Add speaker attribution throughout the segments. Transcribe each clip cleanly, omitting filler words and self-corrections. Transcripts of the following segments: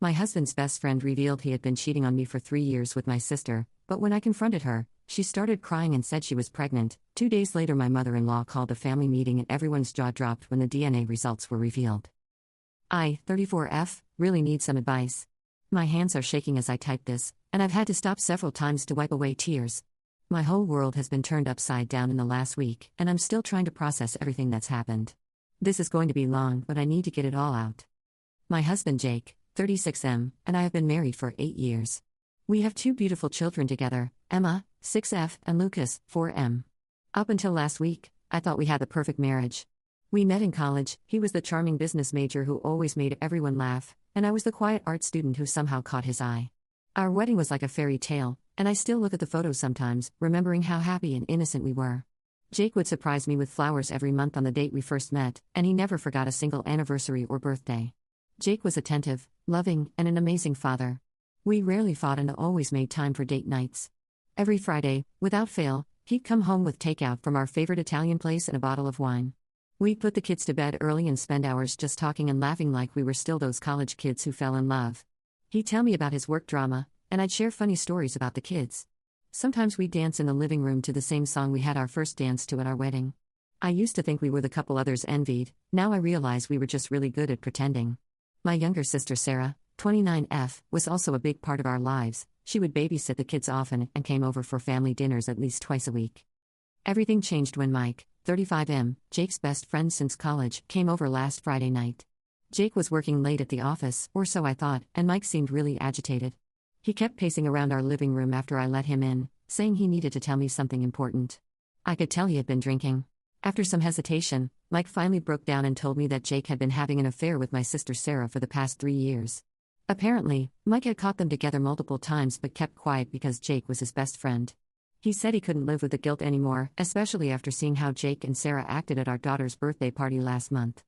Speaker 1: My husband's best friend revealed he had been cheating on me for 3 years with my sister, but when I confronted her, she started crying and said she was pregnant. 2 days later, my mother-in-law called a family meeting and everyone's jaw dropped when the DNA results were revealed. I, 34F, really need some advice. My hands are shaking as I type this, and I've had to stop several times to wipe away tears. My whole world has been turned upside down in the last week, and I'm still trying to process everything that's happened. This is going to be long, but I need to get it all out. My husband Jake, 36M, and I have been married for 8 years. We have 2 beautiful children together, Emma, 6F, and Lucas, 4M. Up until last week, I thought we had the perfect marriage. We met in college. He was the charming business major who always made everyone laugh, and I was the quiet art student who somehow caught his eye. Our wedding was like a fairy tale, and I still look at the photos sometimes, remembering how happy and innocent we were. Jake would surprise me with flowers every month on the date we first met, and he never forgot a single anniversary or birthday. Jake was attentive, loving, and an amazing father. We rarely fought and always made time for date nights. Every Friday, without fail, he'd come home with takeout from our favorite Italian place and a bottle of wine. We'd put the kids to bed early and spend hours just talking and laughing like we were still those college kids who fell in love. He'd tell me about his work drama, and I'd share funny stories about the kids. Sometimes we'd dance in the living room to the same song we had our first dance to at our wedding. I used to think we were the couple others envied. Now I realize we were just really good at pretending. My younger sister Sarah, 29F, was also a big part of our lives. She would babysit the kids often and came over for family dinners at least twice a week. Everything changed when Mike, 35M, Jake's best friend since college, came over last Friday night. Jake was working late at the office, or so I thought, and Mike seemed really agitated. He kept pacing around our living room after I let him in, saying he needed to tell me something important. I could tell he had been drinking. After some hesitation, Mike finally broke down and told me that Jake had been having an affair with my sister Sarah for the past 3 years. Apparently, Mike had caught them together multiple times but kept quiet because Jake was his best friend. He said he couldn't live with the guilt anymore, especially after seeing how Jake and Sarah acted at our daughter's birthday party last month.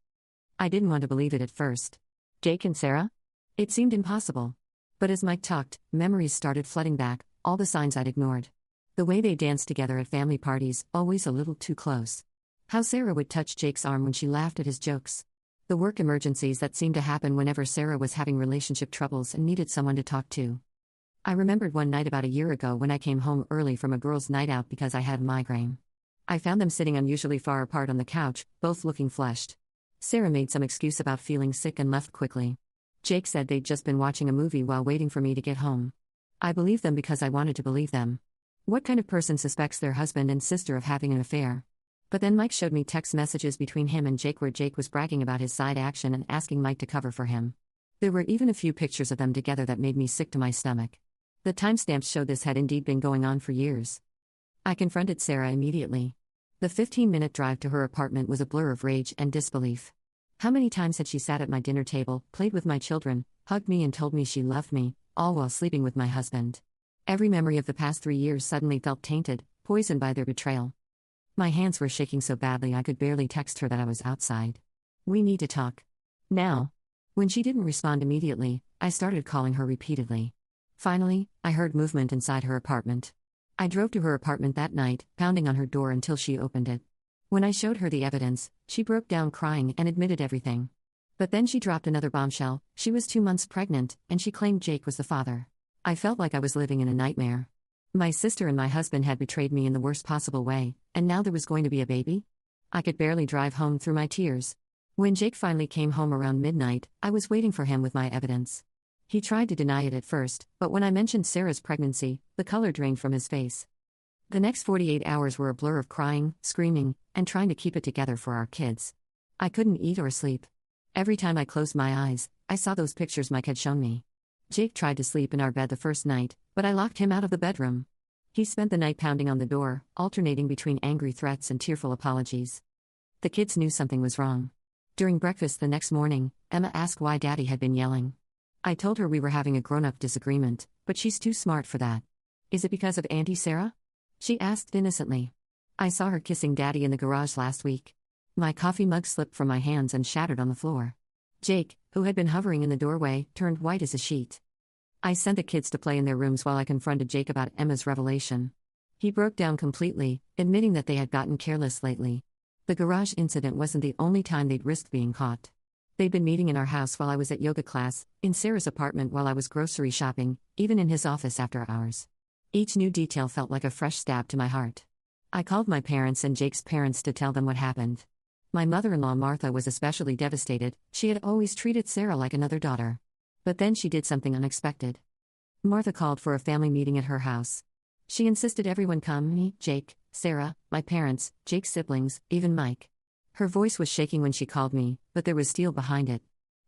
Speaker 1: I didn't want to believe it at first. Jake and Sarah? It seemed impossible. But as Mike talked, memories started flooding back, all the signs I'd ignored. The way they danced together at family parties, always a little too close. How Sarah would touch Jake's arm when she laughed at his jokes. The work emergencies that seemed to happen whenever Sarah was having relationship troubles and needed someone to talk to. I remembered one night about a year ago when I came home early from a girls' night out because I had a migraine. I found them sitting unusually far apart on the couch, both looking flushed. Sarah made some excuse about feeling sick and left quickly. Jake said they'd just been watching a movie while waiting for me to get home. I believed them because I wanted to believe them. What kind of person suspects their husband and sister of having an affair? But then Mike showed me text messages between him and Jake where Jake was bragging about his side action and asking Mike to cover for him. There were even a few pictures of them together that made me sick to my stomach. The timestamps showed this had indeed been going on for years. I confronted Sarah immediately. The 15-minute drive to her apartment was a blur of rage and disbelief. How many times had she sat at my dinner table, played with my children, hugged me and told me she loved me, all while sleeping with my husband? Every memory of the past 3 years suddenly felt tainted, poisoned by their betrayal. My hands were shaking so badly I could barely text her that I was outside. We need to talk. Now. When she didn't respond immediately, I started calling her repeatedly. Finally, I heard movement inside her apartment. I drove to her apartment that night, pounding on her door until she opened it. When I showed her the evidence, she broke down crying and admitted everything. But then she dropped another bombshell. She was 2 months pregnant, and she claimed Jake was the father. I felt like I was living in a nightmare. My sister and my husband had betrayed me in the worst possible way, and now there was going to be a baby? I could barely drive home through my tears. When Jake finally came home around midnight, I was waiting for him with my evidence. He tried to deny it at first, but when I mentioned Sarah's pregnancy, the color drained from his face. The next 48 hours were a blur of crying, screaming, and trying to keep it together for our kids. I couldn't eat or sleep. Every time I closed my eyes, I saw those pictures Mike had shown me. Jake tried to sleep in our bed the first night, but I locked him out of the bedroom. He spent the night pounding on the door, alternating between angry threats and tearful apologies. The kids knew something was wrong. During breakfast the next morning, Emma asked why Daddy had been yelling. I told her we were having a grown-up disagreement, but she's too smart for that. Is it because of Auntie Sarah? She asked innocently. I saw her kissing Daddy in the garage last week. My coffee mug slipped from my hands and shattered on the floor. Jake, who had been hovering in the doorway, turned white as a sheet. I sent the kids to play in their rooms while I confronted Jake about Emma's revelation. He broke down completely, admitting that they had gotten careless lately. The garage incident wasn't the only time they'd risked being caught. They'd been meeting in our house while I was at yoga class, in Sarah's apartment while I was grocery shopping, even in his office after hours. Each new detail felt like a fresh stab to my heart. I called my parents and Jake's parents to tell them what happened. My mother-in-law Martha was especially devastated. She had always treated Sarah like another daughter. But then she did something unexpected. Martha called for a family meeting at her house. She insisted everyone come, me, Jake, Sarah, my parents, Jake's siblings, even Mike. Her voice was shaking when she called me, but there was steel behind it.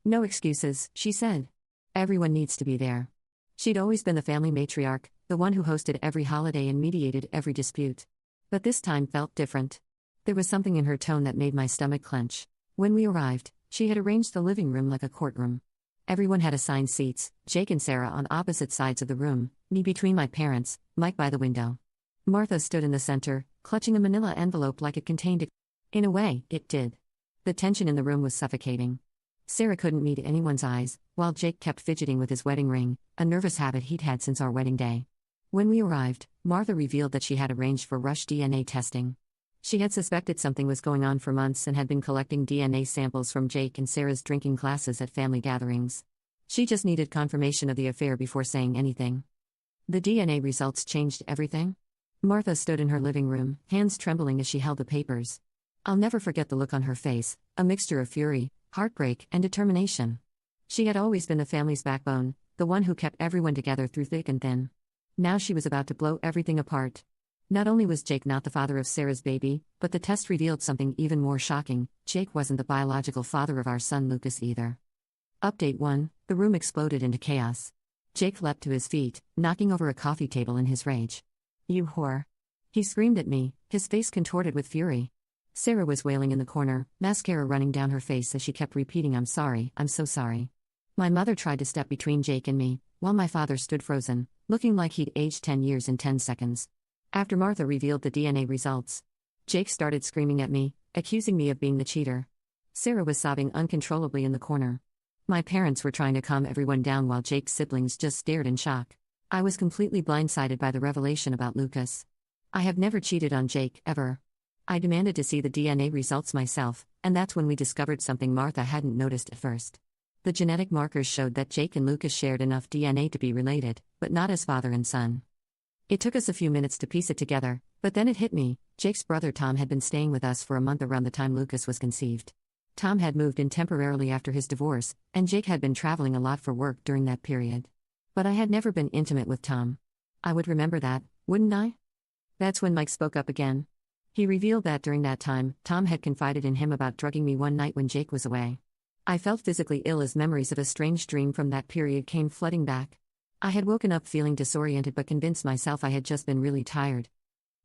Speaker 1: No excuses, she said. Everyone needs to be there. She'd always been the family matriarch, the one who hosted every holiday and mediated every dispute. But this time felt different. There was something in her tone that made my stomach clench. When we arrived, she had arranged the living room like a courtroom. Everyone had assigned seats, Jake and Sarah on opposite sides of the room, me between my parents, Mike by the window. Martha stood in the center, clutching a manila envelope like it contained a... In a way, it did. The tension in the room was suffocating. Sarah couldn't meet anyone's eyes, while Jake kept fidgeting with his wedding ring, a nervous habit he'd had since our wedding day. When we arrived, Martha revealed that she had arranged for rush DNA testing. She had suspected something was going on for months and had been collecting DNA samples from Jake and Sarah's drinking classes at family gatherings. She just needed confirmation of the affair before saying anything. The DNA results changed everything. Martha stood in her living room, hands trembling as she held the papers. I'll never forget the look on her face, a mixture of fury, heartbreak, and determination. She had always been the family's backbone, the one who kept everyone together through thick and thin. Now she was about to blow everything apart. Not only was Jake not the father of Sarah's baby, but the test revealed something even more shocking: Jake wasn't the biological father of our son Lucas either. Update 1: The room exploded into chaos. Jake leapt to his feet, knocking over a coffee table in his rage. "You whore!" He screamed at me, his face contorted with fury. Sarah was wailing in the corner, mascara running down her face as she kept repeating, "I'm sorry, I'm so sorry." My mother tried to step between Jake and me, while my father stood frozen, looking like he'd aged 10 years in 10 seconds. After Martha revealed the DNA results, Jake started screaming at me, accusing me of being the cheater. Sarah was sobbing uncontrollably in the corner. My parents were trying to calm everyone down while Jake's siblings just stared in shock. I was completely blindsided by the revelation about Lucas. I have never cheated on Jake, ever. I demanded to see the DNA results myself, and that's when we discovered something Martha hadn't noticed at first. The genetic markers showed that Jake and Lucas shared enough DNA to be related, but not as father and son. It took us a few minutes to piece it together, but then it hit me. Jake's brother Tom had been staying with us for a month around the time Lucas was conceived. Tom had moved in temporarily after his divorce, and Jake had been traveling a lot for work during that period. But I had never been intimate with Tom. I would remember that, wouldn't I? That's when Mike spoke up again. He revealed that during that time, Tom had confided in him about drugging me one night when Jake was away. I felt physically ill as memories of a strange dream from that period came flooding back. I had woken up feeling disoriented but convinced myself I had just been really tired.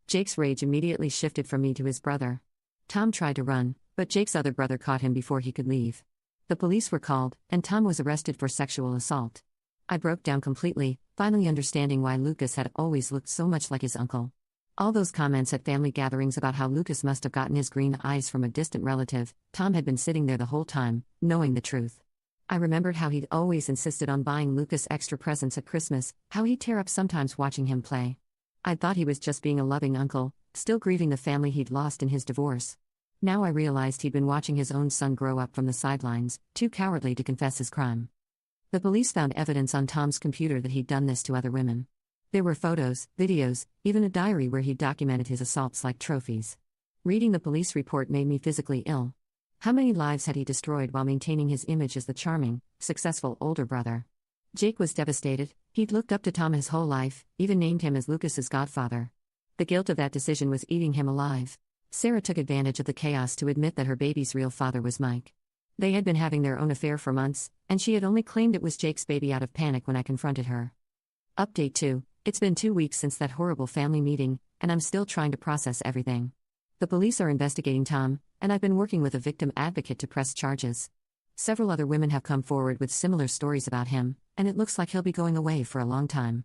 Speaker 1: Jake's rage immediately shifted from me to his brother. Tom tried to run, but Jake's other brother caught him before he could leave. The police were called, and Tom was arrested for sexual assault. I broke down completely, finally understanding why Lucas had always looked so much like his uncle. All those comments at family gatherings about how Lucas must have gotten his green eyes from a distant relative, Tom had been sitting there the whole time, knowing the truth. I remembered how he'd always insisted on buying Lucas extra presents at Christmas, how he'd tear up sometimes watching him play. I thought he was just being a loving uncle, still grieving the family he'd lost in his divorce. Now I realized he'd been watching his own son grow up from the sidelines, too cowardly to confess his crime. The police found evidence on Tom's computer that he'd done this to other women. There were photos, videos, even a diary where he documented his assaults like trophies. Reading the police report made me physically ill. How many lives had he destroyed while maintaining his image as the charming, successful older brother? Jake was devastated. He'd looked up to Tom his whole life, even named him as Lucas's godfather. The guilt of that decision was eating him alive. Sarah took advantage of the chaos to admit that her baby's real father was Mike. They had been having their own affair for months, and she had only claimed it was Jake's baby out of panic when I confronted her. Update 2: It's been 2 weeks since that horrible family meeting, and I'm still trying to process everything. The police are investigating Tom, and I've been working with a victim advocate to press charges. Several other women have come forward with similar stories about him, and it looks like he'll be going away for a long time.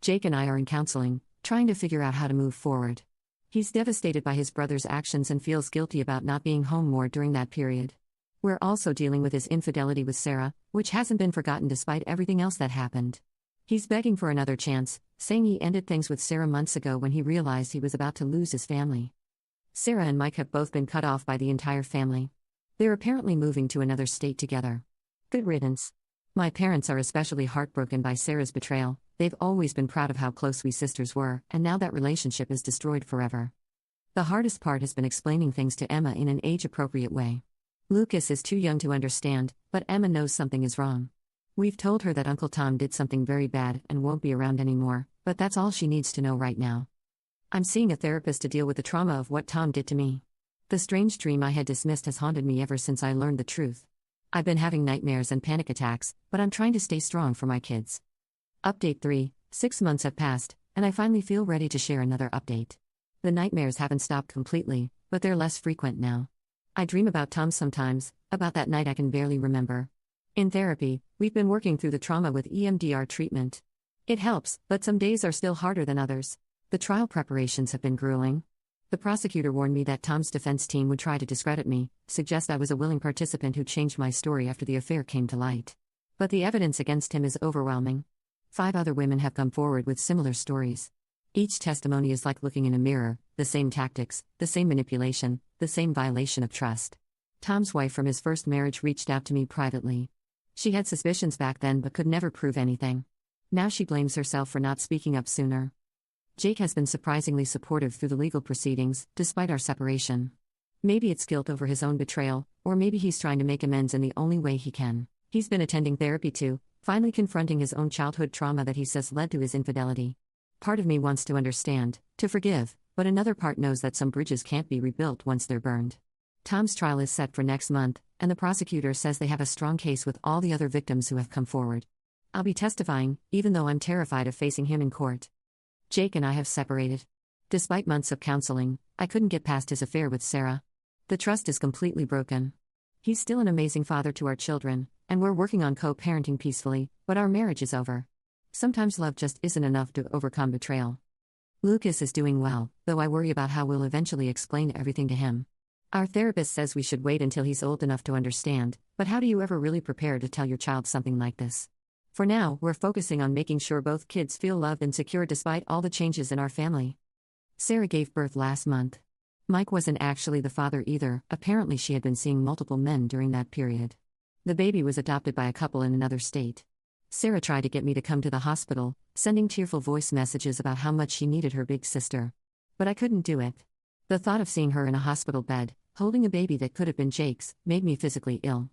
Speaker 1: Jake and I are in counseling, trying to figure out how to move forward. He's devastated by his brother's actions and feels guilty about not being home more during that period. We're also dealing with his infidelity with Sarah, which hasn't been forgotten despite everything else that happened. He's begging for another chance, saying he ended things with Sarah months ago when he realized he was about to lose his family. Sarah and Mike have both been cut off by the entire family. They're apparently moving to another state together. Good riddance. My parents are especially heartbroken by Sarah's betrayal. They've always been proud of how close we sisters were, and now that relationship is destroyed forever. The hardest part has been explaining things to Emma in an age-appropriate way. Lucas is too young to understand, but Emma knows something is wrong. We've told her that Uncle Tom did something very bad and won't be around anymore, but that's all she needs to know right now. I'm seeing a therapist to deal with the trauma of what Tom did to me. The strange dream I had dismissed has haunted me ever since I learned the truth. I've been having nightmares and panic attacks, but I'm trying to stay strong for my kids. Update 3. 6 months have passed, and I finally feel ready to share another update. The nightmares haven't stopped completely, but they're less frequent now. I dream about Tom sometimes, about that night I can barely remember. In therapy, we've been working through the trauma with EMDR treatment. It helps, but some days are still harder than others. The trial preparations have been grueling. The prosecutor warned me that Tom's defense team would try to discredit me, suggest I was a willing participant who changed my story after the affair came to light. But the evidence against him is overwhelming. 5 other women have come forward with similar stories. Each testimony is like looking in a mirror, the same tactics, the same manipulation, the same violation of trust. Tom's wife from his first marriage reached out to me privately. She had suspicions back then but could never prove anything. Now she blames herself for not speaking up sooner. Jake has been surprisingly supportive through the legal proceedings, despite our separation. Maybe it's guilt over his own betrayal, or maybe he's trying to make amends in the only way he can. He's been attending therapy too, finally confronting his own childhood trauma that he says led to his infidelity. Part of me wants to understand, to forgive, but another part knows that some bridges can't be rebuilt once they're burned. Tom's trial is set for next month, and the prosecutor says they have a strong case with all the other victims who have come forward. I'll be testifying, even though I'm terrified of facing him in court. Jake and I have separated. Despite months of counseling, I couldn't get past his affair with Sarah. The trust is completely broken. He's still an amazing father to our children, and we're working on co-parenting peacefully, but our marriage is over. Sometimes love just isn't enough to overcome betrayal. Lucas is doing well, though I worry about how we'll eventually explain everything to him. Our therapist says we should wait until he's old enough to understand, but how do you ever really prepare to tell your child something like this? For now, we're focusing on making sure both kids feel loved and secure despite all the changes in our family. Sarah gave birth last month. Mike wasn't actually the father either, apparently she had been seeing multiple men during that period. The baby was adopted by a couple in another state. Sarah tried to get me to come to the hospital, sending tearful voice messages about how much she needed her big sister. But I couldn't do it. The thought of seeing her in a hospital bed, holding a baby that could have been Jake's, made me physically ill.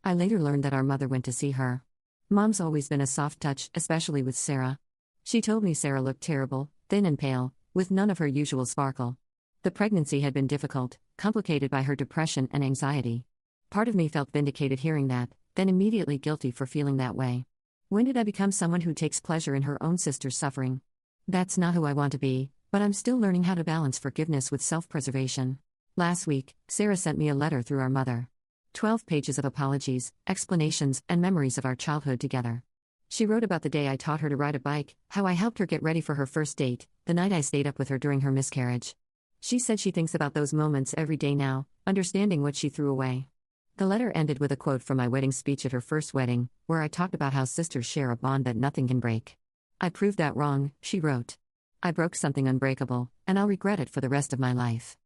Speaker 1: I later learned that our mother went to see her. Mom's always been a soft touch, especially with Sarah. She told me Sarah looked terrible, thin and pale, with none of her usual sparkle. The pregnancy had been difficult, complicated by her depression and anxiety. Part of me felt vindicated hearing that, then immediately guilty for feeling that way. When did I become someone who takes pleasure in her own sister's suffering? That's not who I want to be, but I'm still learning how to balance forgiveness with self-preservation. Last week, Sarah sent me a letter through our mother. 12 pages of apologies, explanations, and memories of our childhood together. She wrote about the day I taught her to ride a bike, how I helped her get ready for her first date, the night I stayed up with her during her miscarriage. She said she thinks about those moments every day now, understanding what she threw away. The letter ended with a quote from my wedding speech at her first wedding, where I talked about how sisters share a bond that nothing can break. I proved that wrong, she wrote. I broke something unbreakable, and I'll regret it for the rest of my life.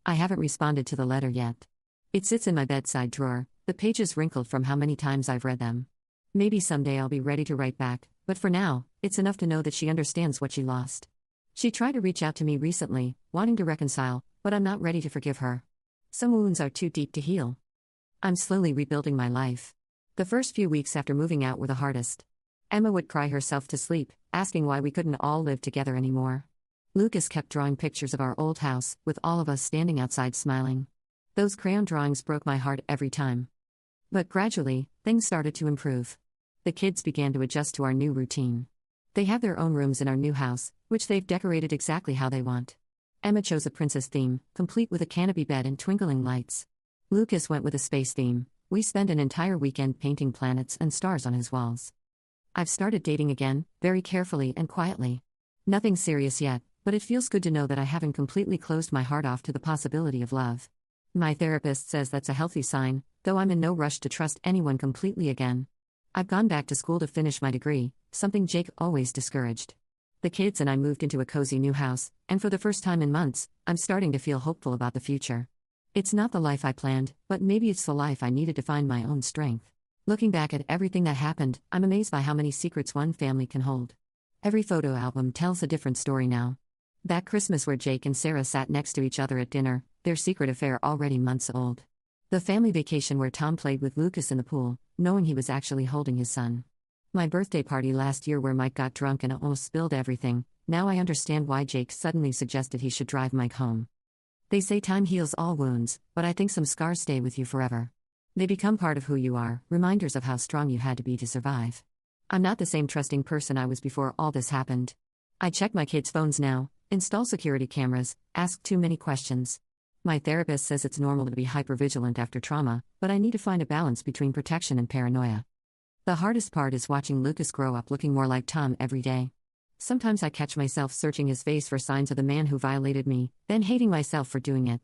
Speaker 1: I haven't responded to the letter yet. It sits in my bedside drawer, the pages wrinkled from how many times I've read them. Maybe someday I'll be ready to write back, but for now, it's enough to know that she understands what she lost. She tried to reach out to me recently, wanting to reconcile, but I'm not ready to forgive her. Some wounds are too deep to heal. I'm slowly rebuilding my life. The first few weeks after moving out were the hardest. Emma would cry herself to sleep, asking why we couldn't all live together anymore. Lucas kept drawing pictures of our old house, with all of us standing outside smiling. Those crayon drawings broke my heart every time. But gradually, things started to improve. The kids began to adjust to our new routine. They have their own rooms in our new house, which they've decorated exactly how they want. Emma chose a princess theme, complete with a canopy bed and twinkling lights. Lucas went with a space theme. We spent an entire weekend painting planets and stars on his walls. I've started dating again, very carefully and quietly. Nothing serious yet, but it feels good to know that I haven't completely closed my heart off to the possibility of love. My therapist says that's a healthy sign, though I'm in no rush to trust anyone completely again. I've gone back to school to finish my degree, something Jake always discouraged. The kids and I moved into a cozy new house, and for the first time in months, I'm starting to feel hopeful about the future. It's not the life I planned, but maybe it's the life I needed to find my own strength. Looking back at everything that happened, I'm amazed by how many secrets one family can hold. Every photo album tells a different story now. That Christmas where Jake and Sarah sat next to each other at dinner, their secret affair already months old. The family vacation where Tom played with Lucas in the pool, knowing he was actually holding his son. My birthday party last year where Mike got drunk and almost spilled everything. Now I understand why Jake suddenly suggested he should drive Mike home. They say time heals all wounds, but I think some scars stay with you forever. They become part of who you are, reminders of how strong you had to be to survive. I'm not the same trusting person I was before all this happened. I check my kids' phones now, install security cameras, ask too many questions. My therapist says it's normal to be hypervigilant after trauma, but I need to find a balance between protection and paranoia. The hardest part is watching Lucas grow up looking more like Tom every day. Sometimes I catch myself searching his face for signs of the man who violated me, then hating myself for doing it.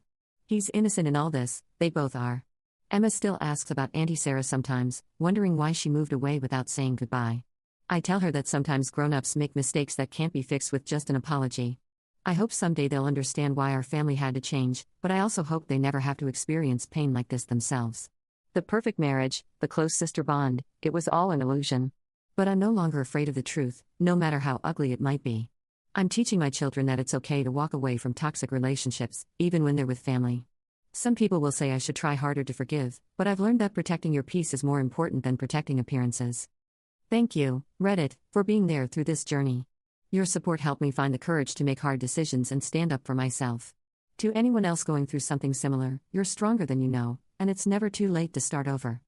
Speaker 1: He's innocent in all this, they both are. Emma still asks about Auntie Sarah sometimes, wondering why she moved away without saying goodbye. I tell her that sometimes grown-ups make mistakes that can't be fixed with just an apology. I hope someday they'll understand why our family had to change, but I also hope they never have to experience pain like this themselves. The perfect marriage, the close sister bond, it was all an illusion. But I'm no longer afraid of the truth, no matter how ugly it might be. I'm teaching my children that it's okay to walk away from toxic relationships, even when they're with family. Some people will say I should try harder to forgive, but I've learned that protecting your peace is more important than protecting appearances. Thank you, Reddit, for being there through this journey. Your support helped me find the courage to make hard decisions and stand up for myself. To anyone else going through something similar, you're stronger than you know, and it's never too late to start over.